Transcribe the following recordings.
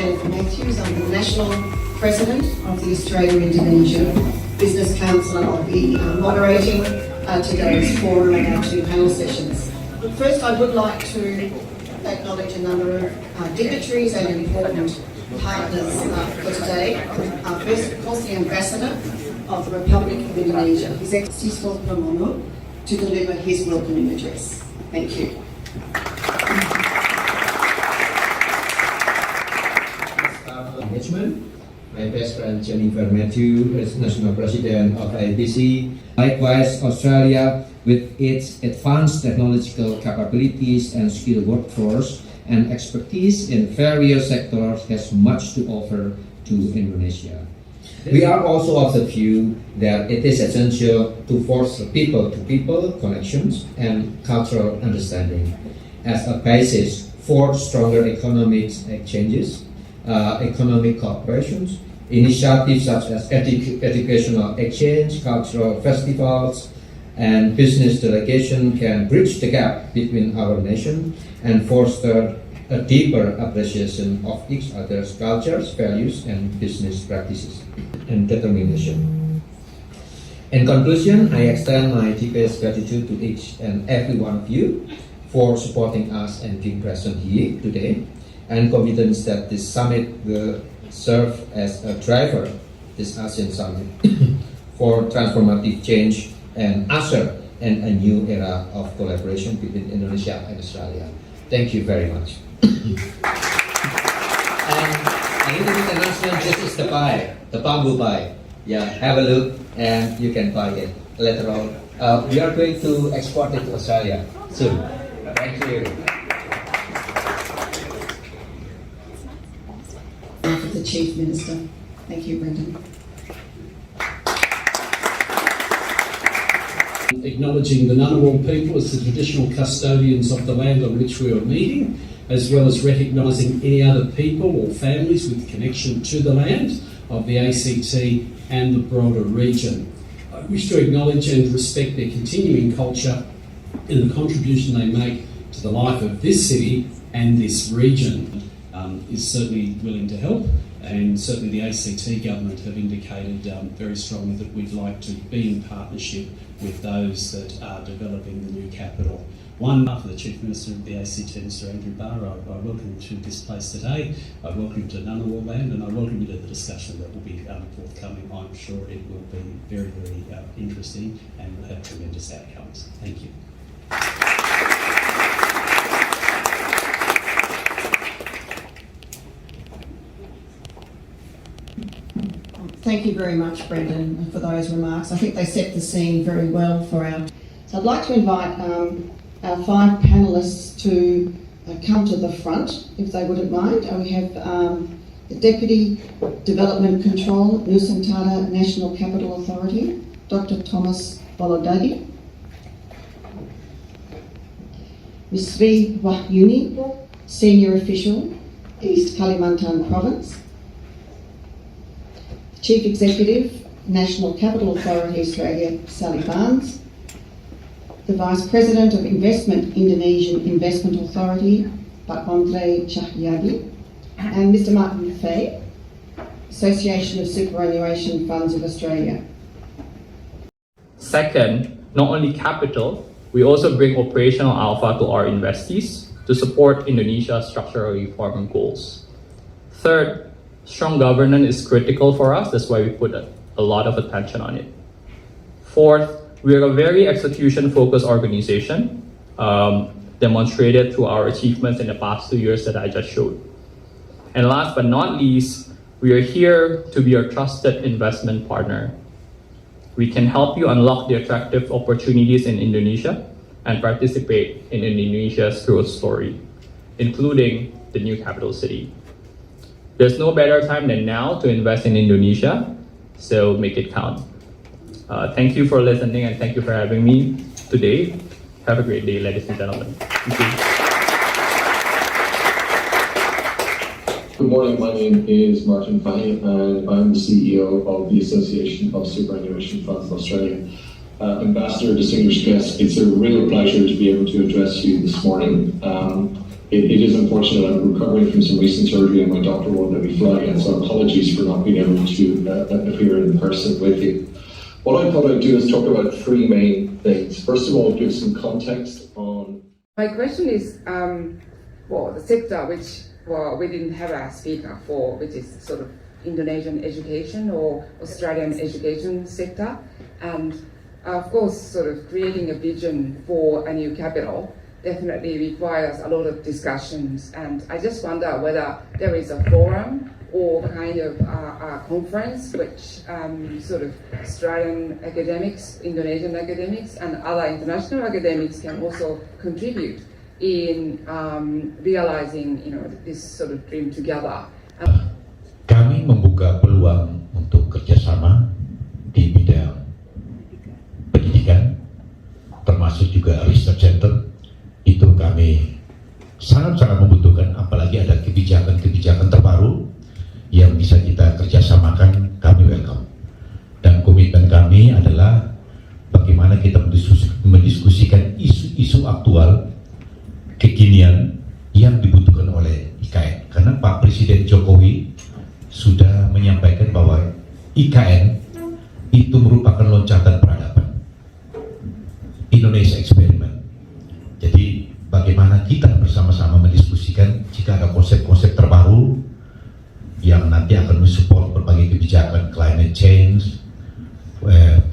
Jennifer Matthews. I'm the National President of the Australia Indonesia Business Council, and I'll be moderating today's forum and our two panel sessions. First, I would like to acknowledge a number of dignitaries and important partners for today. First, of course, the Ambassador of the Republic of Indonesia, His Excellency Siswo Pramono, to deliver his welcoming address. Thank you. Management, my best friend Jennifer Matthews as National President of IBC. Likewise, Australia, with its advanced technological capabilities and skilled workforce and expertise in various sectors, has much to offer to Indonesia. We are also of the view that it is essential to foster people-to-people connections and cultural understanding as a basis for stronger economic exchanges, economic cooperations. Initiatives such as educational exchange, cultural festivals, and business delegation can bridge the gap between our nation and foster a deeper appreciation of each other's cultures, values, and business practices and determination. In conclusion, I extend my deepest gratitude to each and every one of you for supporting us and being present here today, and confidence that this summit will serve as a driver, this ASEAN Summit, for transformative change and usher in a new era of collaboration between Indonesia and Australia. Thank you very much. And a little bit announcement, this is the pie, the bamboo pie. Yeah, have a look and you can buy it later on. We are going to export it to Australia soon. Thank you. The Chief Minister. Thank you, Brendan. Acknowledging the Ngunnawal people as the traditional custodians of the land on which we are meeting, as well as recognising any other people or families with connection to the land of the ACT and the broader region. I wish to acknowledge and respect their continuing culture and the contribution they make to the life of this city and this region. Is certainly willing to help, and certainly the ACT government have indicated very strongly that we'd like to be in partnership with those that are developing the new capital. One, for the Chief Minister of the ACT, Mr Andrew Barr, I welcome you to this place today. I welcome you to Ngunnawal land, and I welcome you to the discussion that will be forthcoming. I'm sure it will be very, very interesting and will have tremendous outcomes. Thank you. Thank you very much, Brendan, for those remarks. I think they set the scene very well for our... So I'd like to invite our five panellists to come to the front, if they wouldn't mind. We have the Deputy Development Control, Nusantara National Capital Authority, Dr. Thomas Bolodadi. Ms. Sri Wahyuni, Senior Official, East Kalimantan Province. Chief Executive, National Capital Authority Australia, Sally Barnes. The Vice President of Investment, Indonesian Investment Authority, Pak Andre Cahyadi. And Mr Martin Fay, Association of Superannuation Funds of Australia. Second, not only capital, we also bring operational alpha to our investees to support Indonesia's structural reform goals. Third, strong governance is critical for us. That's why we put a lot of attention on it. Fourth, we are a very execution-focused organization, demonstrated through our achievements in the past 2 years that I just showed. And last but not least, we are here to be your trusted investment partner. We can help you unlock the attractive opportunities in Indonesia and participate in Indonesia's growth story, including the new capital city. There's no better time than now to invest in Indonesia, so make it count. Thank you for listening and thank you for having me today. Have a great day, ladies and gentlemen. Thank you. Good morning, my name is Martin Fahey and I'm the CEO of the Association of Superannuation Funds of Australia. Ambassador, distinguished guests, it's a real pleasure to be able to address you this morning. it is unfortunate. I'm recovering from some recent surgery and my doctor won't let me fly again, so apologies for not being able to appear in person with you. What I thought I'd do is talk about three main things. First of all, give some context on... My question is, the sector which we didn't have a speaker for, which is sort of Indonesian education or Australian education sector, and of course, sort of creating a vision for a new capital definitely requires a lot of discussions, and I just wonder whether there is a forum or kind of a conference which sort of Australian academics, Indonesian academics, and other international academics can also contribute in realizing, this sort of dream together. Kami membuka peluang untuk kerjasama di bidang pendidikan, termasuk juga research center. Itu kami sangat-sangat membutuhkan, apalagi ada kebijakan-kebijakan terbaru yang bisa kita kerjasamakan, kami welcome. Dan komitmen kami adalah bagaimana kita mendiskusikan isu-isu aktual, kekinian yang dibutuhkan oleh IKN. Karena Pak Presiden Jokowi sudah menyampaikan bahwa IKN itu merupakan loncatan peradaban. Indonesia Experiment. Jadi bagaimana kita bersama-sama mendiskusikan jika ada konsep-konsep terbaru yang nanti akan mensupport berbagai kebijakan climate change,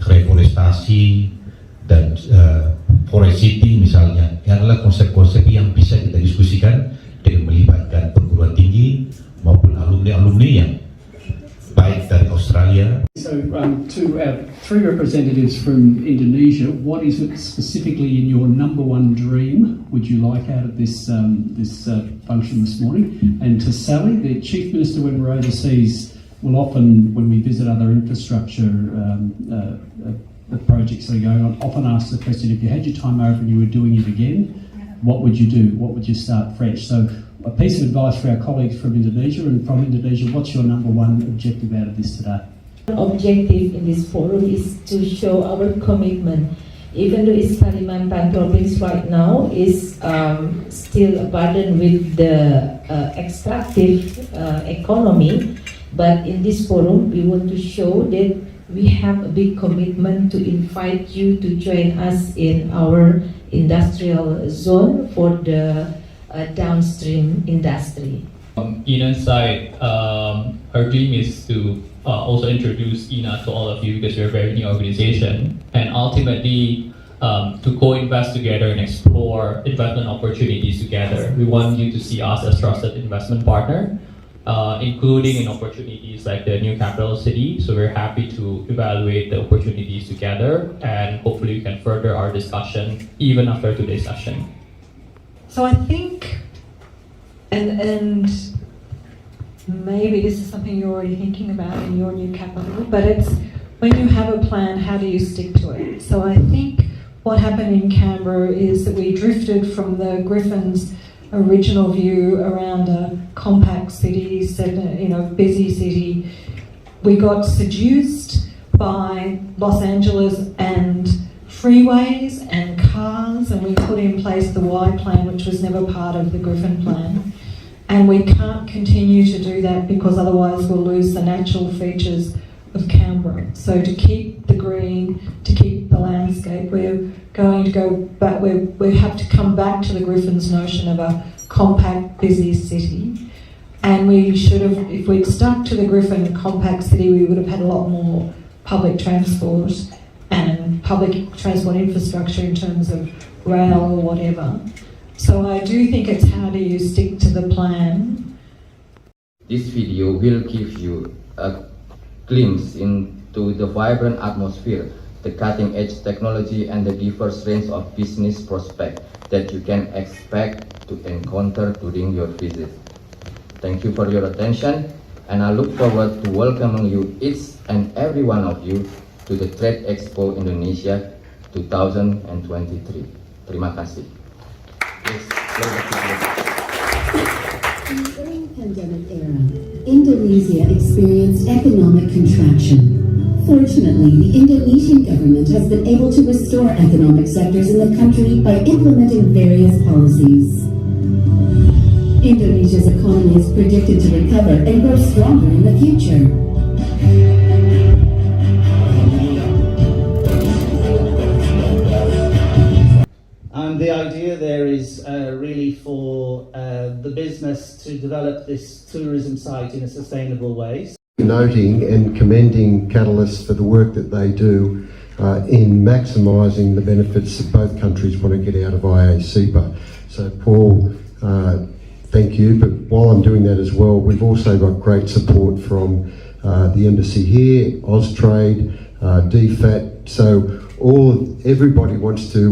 reforestasi, dan forest city misalnya. Ini adalah konsep-konsep yang bisa kita diskusikan dengan melibatkan perguruan tinggi maupun alumni-alumni yang baik dari Australia. So to our three representatives from Indonesia, what is it specifically in your number one dream would you like out of this function this morning? And to Sally, the Chief Minister, when we're overseas, will often, when we visit other infrastructure projects that are going on, often ask the question, if you had your time over and you were doing it again, what would you do? What would you start fresh? So a piece of advice for our colleagues from Indonesia, and from Indonesia, what's your number one objective out of this today? Objective in this forum is to show our commitment. Even though East Kalimantan province right now is still burdened with the extractive economy, but in this forum we want to show that we have a big commitment to invite you to join us in our industrial zone for the downstream industry. Ina's side, our dream is to also introduce Ina to all of you because we're a very new organization, and ultimately to co-invest together and explore investment opportunities together. We want you to see us as trusted investment partner, including in opportunities like the new capital city. So we're happy to evaluate the opportunities together, and hopefully we can further our discussion even after today's session. So I think, and maybe this is something you're already thinking about in your new capital, but it's when you have a plan, how do you stick to it? So I think what happened in Canberra is that we drifted from the Griffin's original view around a compact city, busy city. We got seduced by Los Angeles and freeways and cars, and we put in place the Y plan, which was never part of the Griffin plan. And we can't continue to do that because otherwise we'll lose the natural features of Canberra. So to keep the green, to keep the landscape, we're going to go back, we have to come back to the Griffin's notion of a compact, busy city. And we should have, if we'd stuck to the Griffin compact city, we would have had a lot more public transport and public transport infrastructure in terms of rail or whatever. So I do think it's how do you stick to the plan. This video will give you a glimpse into the vibrant atmosphere, the cutting-edge technology, and the diverse range of business prospects that you can expect to encounter during your visit. Thank you for your attention, and I look forward to welcoming you, each and every one of you, to the Trade Expo Indonesia 2023. Terima kasih. During the pandemic era, Indonesia experienced economic contraction. Fortunately, the Indonesian government has been able to restore economic sectors in the country by implementing various policies. Indonesia's economy is predicted to recover and grow stronger in the future. And the idea there is really for the business to develop this tourism site in a sustainable way. Noting and commending Catalyst for the work that they do in maximising the benefits that both countries want to get out of IACPA. So Paul, thank you, but while I'm doing that as well, we've also got great support from the embassy here, Austrade, DFAT, so everybody wants to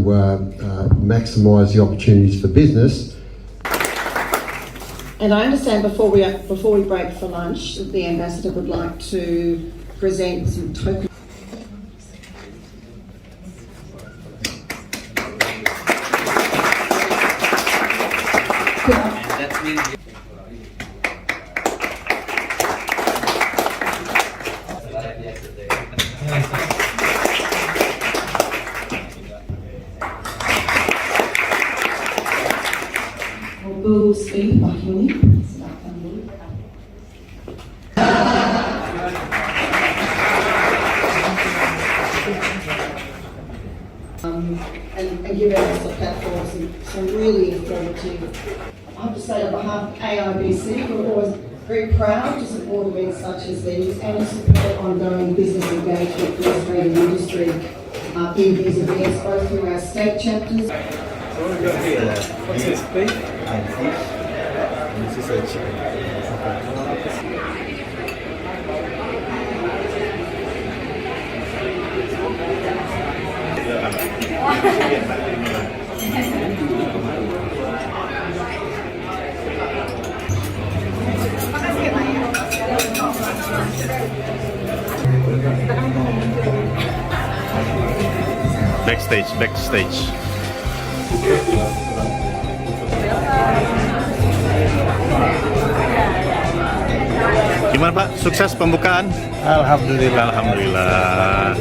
maximise the opportunities for business. And I understand before we break for lunch, the ambassador would like to present some tokens. Bu Sayın Bahrami, silakan dulu. And give us the platform some really informative. I have to say on behalf of AIBC, we're always very proud to support events such as these and to support ongoing business engagement with the Australian industry in these events, both through our state chapters. What's this beef? And fish. And this is a chicken. Backstage. Gimana Pak? Sukses pembukaan? Alhamdulillah.